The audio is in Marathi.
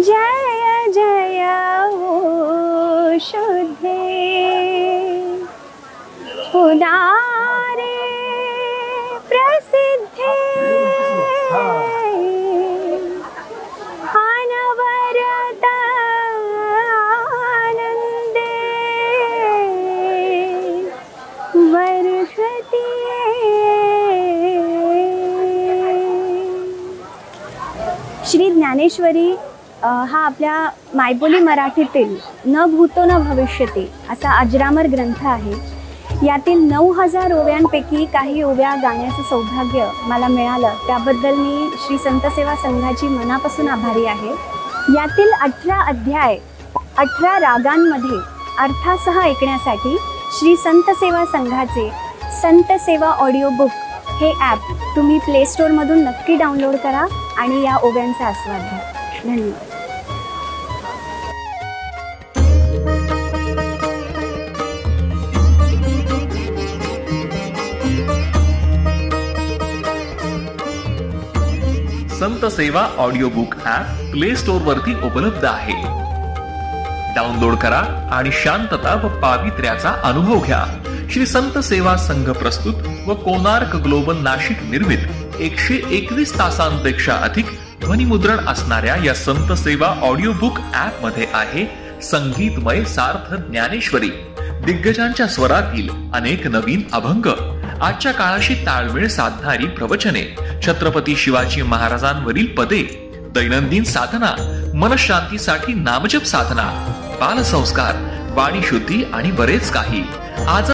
जय जय ओ शुद्धे उदारे प्रसिद्धे अनवरत आनंदे वर्षति। श्री ज्ञानेश्वरी हा आपल्या मायबोली मराठीतील न भूतो न भविष्यती असा अजरामर ग्रंथ आहे। यातील 9000 ओव्यांपैकी काही ओव्या गाण्याचं सौभाग्य मला मिळालं, त्याबद्दल मी श्री संत सेवा संघाची मनापासून आभारी आहे। यातील 18 अध्याय 18 रागांमध्ये अर्थासह ऐकण्यासाठी श्री संत सेवा संघाचे संत सेवा ऑडिओ बुक हे ॲप तुम्ही प्ले स्टोअरमधून नक्की डाउनलोड करा आणि या ओव्यांचा आस्वाद घ्या। धन्यवाद। संत सेवा audio book app play store वरती उपलब्ध आहे। डाउनलोड करा आणि शांतता व पावित्र्याचा अनुभव घ्या। श्री संत सेवा संघ प्रस्तुत व कोणार्क ग्लोबल नाशिक निर्मित 121 तासांपेक्षा अधिक ध्वनिमुद्रण असणाऱ्या या संत सेवा ऑडिओ बुक ॲप मध्ये आहे संगीतमय सार्थ ज्ञानेश्वरी, दिग्गजांच्या स्वरातील अनेक नवीन अभंग, आजच्या काळाशी ताळमेळ साधणारी प्रवचने, छत्रपती शिवाजी महाराजांवरील पदे, दैनंदिन साधना, मनशांतीसाठी नामजप साधना, बालसंस्कार, वाणी शुद्धी आणि बरेच काही। आज